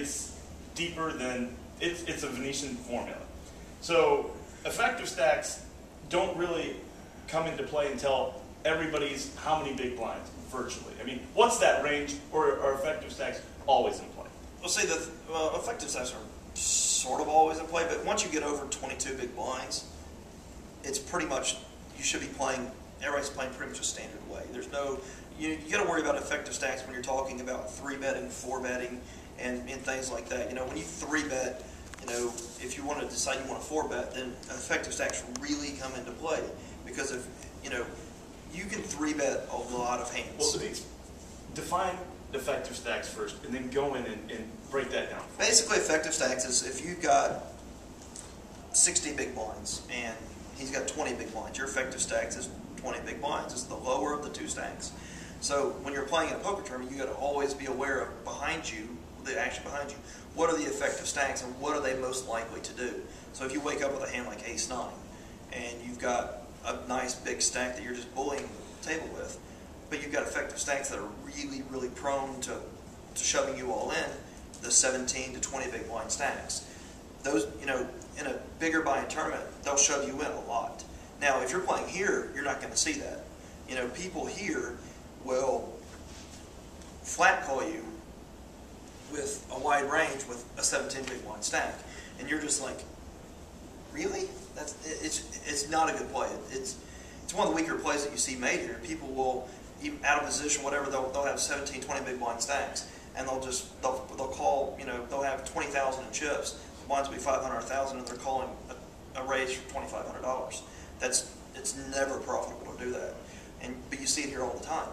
it's deeper than, it's a Venetian formula. So effective stacks don't really come into play until everybody's how many big blinds, virtually. I mean, what's that range, or are effective stacks always in play? Well, see, the effective stacks are sort of always in play, but once you get over 22 big blinds, it's pretty much, you should be playing, everybody's playing pretty much a standard way. There's no, you got to worry about effective stacks when you're talking about 3-betting, 4-betting, and things like that. You know, when you 3-bet, you know, if you want to decide you want to 4-bet, then effective stacks really come into play, because if, you know, you can 3-bet a lot of hands. Well, define effective stacks first, and then go in and break that down. Basically, effective stacks is if you've got 60 big blinds and he's got 20 big blinds, your effective stacks is 20 big blinds. It's the lower of the two stacks. So when you're playing in a poker tournament, you got to always be aware of behind you, the action behind you. What are the effective stacks and what are they most likely to do? So if you wake up with a hand like Ace-9 and you've got a nice big stack that you're just bullying the table with, but you've got effective stacks that are really, really prone to shoving you all in, the 17 to 20 big blind stacks. Those, you know, in a bigger buy-in tournament, they'll shove you in a lot. Now, if you're playing here, you're not going to see that. You know, people here will flat call you with a wide range with a 17 big blind stack, and you're just like, really? It's not a good play. It's one of the weaker plays that you see made here. People will, even out of position, whatever, they'll have 17, 20 big blind stacks, and they'll call, you know, they'll have 20,000 in chips. The blinds will be 500 or 1,000, and they're calling a raise for $2,500. It's never profitable to do that, but you see it here all the time.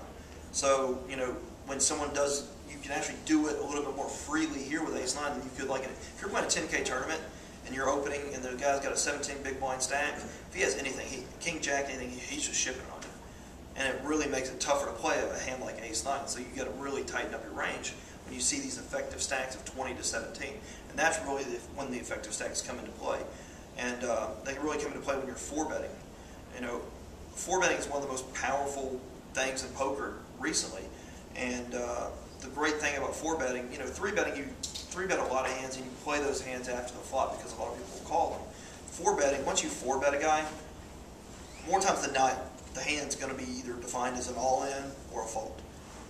So, you know, when someone does, you can actually do it a little bit more freely here with Ace-9 than you could like if you're playing a 10K tournament and you're opening and the guy's got a 17 big blind stack. If he has anything, King Jack, anything, he's just shipping on you. And it really makes it tougher to play a hand like Ace-9. So you got to really tighten up your range when you see these effective stacks of 20 to 17. And that's really when the effective stacks come into play. And they really come into play when you're 4-betting. You know, 4-betting is one of the most powerful things in poker recently. And the great thing about 4-betting, you know, 3-betting, you 3-bet a lot of hands and you play those hands after the flop because a lot of people will call them. 4-betting, once you 4-bet a guy, more times than not, the hand's going to be either defined as an all-in or a fold.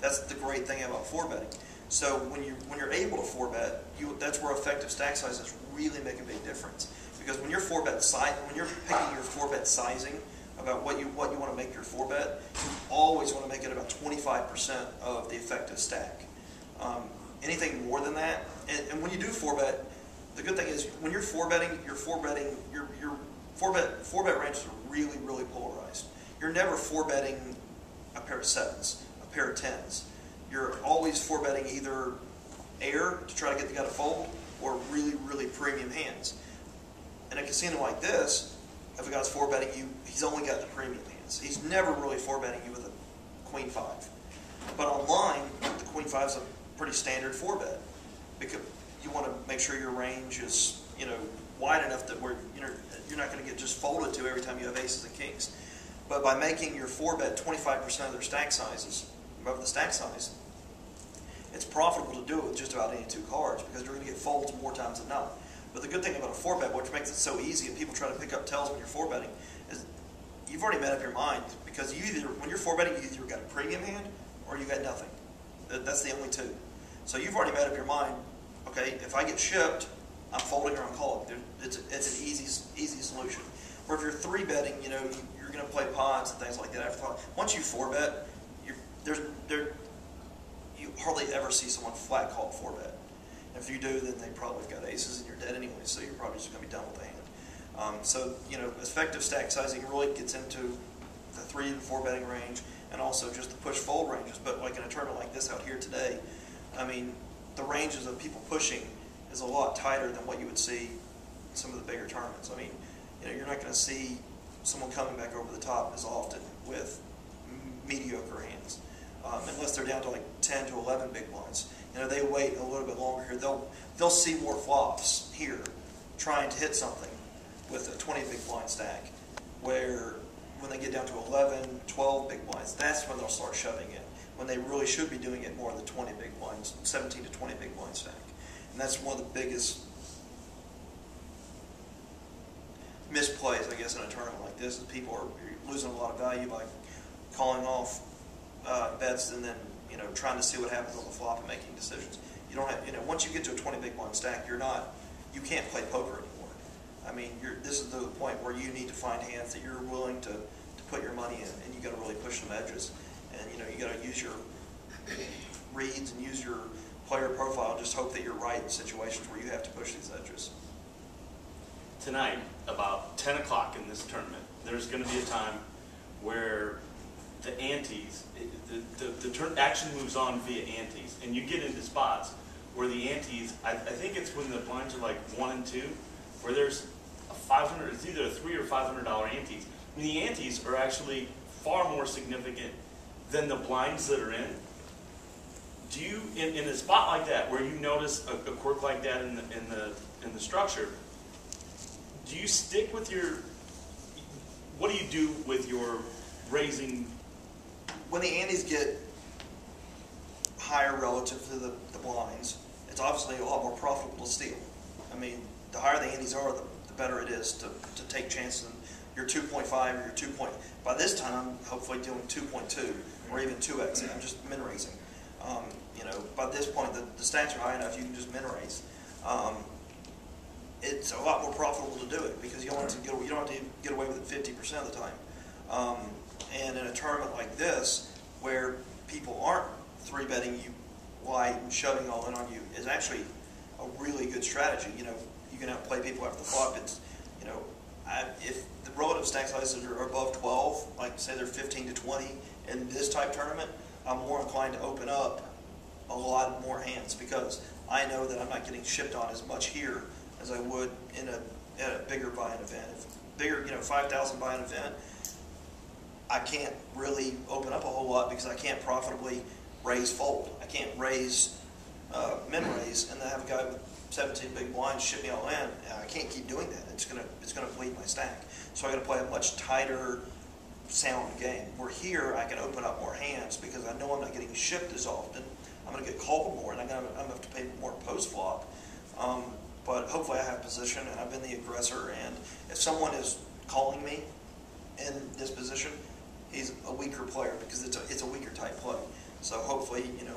That's the great thing about 4-betting. So when you're able to 4-bet, that's where effective stack sizes really make a big difference. Because when you're 4-bet when you're picking your 4-bet sizing about what you want to make your 4-bet, you always want to make it about 25% of the effective stack. Anything more than that, and when you do 4-bet, the good thing is when you're 4-betting, your 4-bet ranges are really, really polarized. You're never 4-betting a pair of 7s, a pair of 10s. You're always 4-betting either air to try to get the guy to fold or really, really premium hands. In a casino like this, if a guy's 4-betting you, he's only got the premium hands. He's never really 4-betting you with a Queen 5. But online, the Queen 5 is a pretty standard 4-bet because you want to make sure your range is, you know, wide enough that where you're not going to get just folded to every time you have aces and kings. But by making your 4-bet 25% of their stack sizes, above the stack size, it's profitable to do it with just about any two cards because you're going to get folds more times than not. But the good thing about a 4-bet, which makes it so easy and people try to pick up tells when you're 4-betting, is you've already made up your mind because when you're 4-betting, you either got a premium hand or you got nothing. That's the only two. So you've already made up your mind, okay, if I get shipped, I'm folding or I'm calling. It's an easy solution. Or if you're 3-betting, you know, you're going to play pots and things like that after thought. Once you 4-bet, you hardly ever see someone flat call 4-bet. If you do, then they probably have got aces and you're dead anyway, so you're probably just going to be done with the hand. So, you know, effective stack sizing really gets into the 3 and 4-betting range and also just the push-fold ranges. But like in a tournament like this out here today, I mean, the ranges of people pushing is a lot tighter than what you would see in some of the bigger tournaments. I mean, you know, you're not going to see someone coming back over the top as often with mediocre hands, unless they're down to like 10 to 11 big blinds. You know, they wait a little bit longer here. They'll see more flops here, trying to hit something with a 20 big blind stack. Where when they get down to 11, 12 big blinds, that's when they'll start shoving in. When they really should be doing it more in the 20 big blinds, 17 to 20 big blind stack. And that's one of the biggest misplays, I guess, in a tournament like this, is people are losing a lot of value by calling off bets and then, you know, trying to see what happens on the flop and making decisions. You don't have, you know, once you get to a 20 big blind stack, you can't play poker anymore. I mean, this is the point where you need to find hands that you're willing to put your money in, and you got to really push some edges. And, you know, you got to use your reads and use your player profile, and just hope that you're right in situations where you have to push these edges. Tonight, about 10 o'clock in this tournament, there's going to be a time where the antes, the action moves on via antes, and you get into spots where the antes, I think it's when the blinds are like 1 and 2, where there's a 500, it's either a $300 or $500 antes. And the antes are actually far more significant than the blinds that are in. Do you, in a spot like that, where you notice a quirk like that in the structure, do you stick with your, what do you do with your raising? When the antes get higher relative to the blinds, it's obviously a lot more profitable to steal. I mean, the higher the antes are, the better it is to take chances in your 2.5 or your 2. By this time, I'm hopefully doing 2.2 or even 2x. I'm just min raising. You know, by this point, the stats are high enough you can just min raise. It's a lot more profitable to do it because you don't have to get away with it 50% of the time. And in a tournament like this, where people aren't 3-betting you wide and shoving all in on you, is actually a really good strategy. You know, you can outplay people after the flop. It's, you know, if the relative stack sizes are above 12, like say they're 15 to 20 in this type tournament, I'm more inclined to open up a lot more hands because I know that I'm not getting shipped on as much here as I would in a bigger buy-in event. If bigger, you know, 5,000 buy-in event, I can't really open up a whole lot because I can't profitably raise fold. I can't raise min raise and then have a guy with 17 big blinds ship me all in. I can't keep doing that. It's gonna bleed my stack. So I got to play a much tighter, sound game. Where here I can open up more hands because I know I'm not getting shipped as often. I'm going to get called more, and I'm going to have to pay more post flop. But hopefully I have position, and I've been the aggressor. And if someone is calling me in this position, he's a weaker player because it's a weaker type play. So hopefully, you know,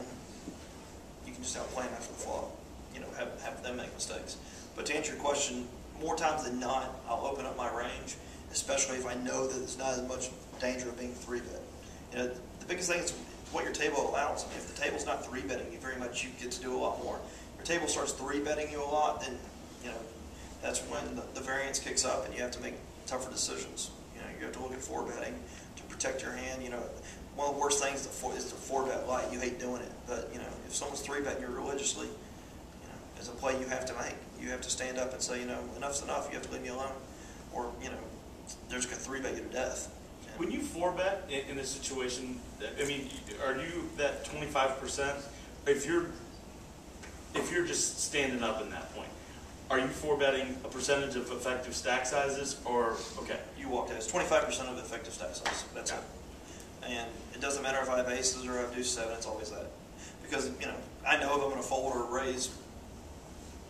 you can just outplay him after the flop. You know, have them make mistakes. But to answer your question, more times than not, I'll open up my range, especially if I know that there's not as much danger of being 3-bet. You know, the biggest thing is what your table allows. I mean, if the table's not 3-betting you very much, you get to do a lot more. If your table starts 3-betting you a lot, then, you know, that's when the variance kicks up and you have to make tougher decisions. You know, you have to look at 4-betting to protect your hand. You know, one of the worst things is to 4-bet light. You hate doing it, but, you know, if someone's 3-betting you religiously, you know, as a play you have to make. You have to stand up and say, you know, enough's enough. You have to leave me alone, or, you know, they're just going to 3-bet you to death. When you 4-bet in a situation, I mean, are you that 25%? If you're just standing up in that point, are you 4-betting a percentage of effective stack sizes, or okay? You walked out. It's 25% of effective stack size. That's it. And it doesn't matter if I have aces or I have deuce 7. It's always that, because you know I know if I'm going to fold or raise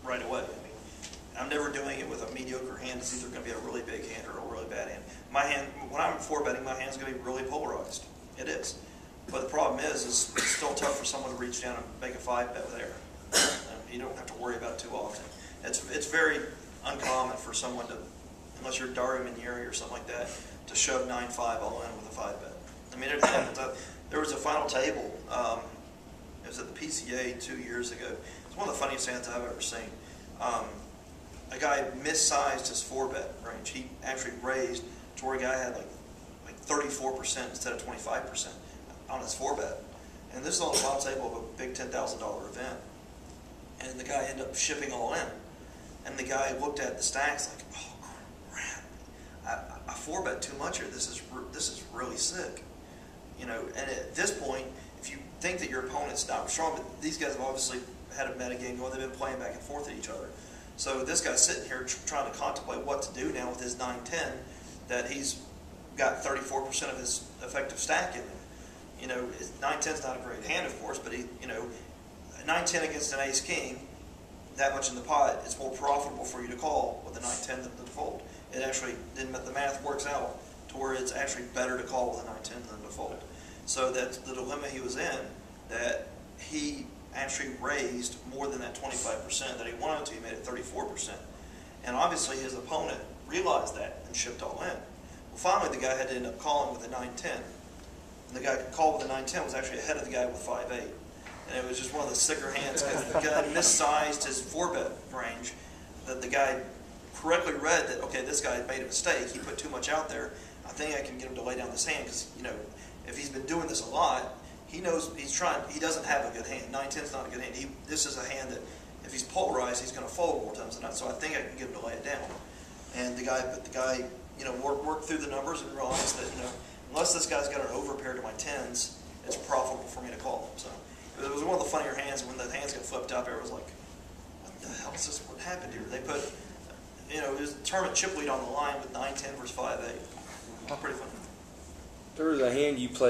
right away. I mean, I'm never doing it with a mediocre hand. It's either going to be a really big hand or a really bad hand. My hand, when I'm 4-betting, my hand's going to be really polarized. It is. But the problem is it's still tough for someone to reach down and make a 5-bet there. You don't have to worry about it too often. It's very uncommon for someone to, unless you're Dario Manieri or something like that, to shove 9-5 all in with a 5-bet. I mean, it happens. There was a final table. It was at the PCA 2 years ago. It's one of the funniest hands I've ever seen. A guy missized his 4-bet range. He actually raised to where a guy had like 34% instead of 25% on his 4-bet. And this is on the final table of a big $10,000 event. And the guy ended up shipping all in. And the guy looked at the stacks like, oh crap, I 4-bet too much here. This is really sick. You know, and at this point, if you think that your opponent's not strong, but these guys have obviously had a metagame going, they've been playing back and forth at each other. So this guy's sitting here trying to contemplate what to do now with his 9-10, that he's got 34% of his effective stack in there. You know, 9-10's not a great hand, of course, but he, you know, 9-10 against an ace-king, that much in the pot, it's more profitable for you to call with a 9-10 than to fold. It actually didn't. The math works out to where it's actually better to call with a 9-10 than to fold. So that's the dilemma he was in, that he actually raised more than that 25% that he wanted to. He made it 34%. And obviously his opponent realized that and shipped all in. Well, finally the guy had to end up calling with a 9-10. And the guy who called with a 9-10 was actually ahead of the guy with 5-8. And it was just one of the sicker hands because the guy missized his 4-bet range. That the guy correctly read that, okay, this guy made a mistake. He put too much out there. I think I can get him to lay down this hand because, you know, if he's been doing this a lot, he knows he's trying. He doesn't have a good hand. 9-10 is not a good hand. This is a hand that if he's polarized, he's going to fold more times than not. So I think I can get him to lay it down. And the guy, you know, worked through the numbers and realized that, you know, unless this guy's got an overpair to my 10s, it's profitable for me to call. So it was one of the funnier hands. When the hands got flipped up, everyone was like, "What the hell is this? What happened here?" They put, you know, it was a tournament chip lead on the line with 9-10 versus 5-8. Pretty funny. There was a hand you played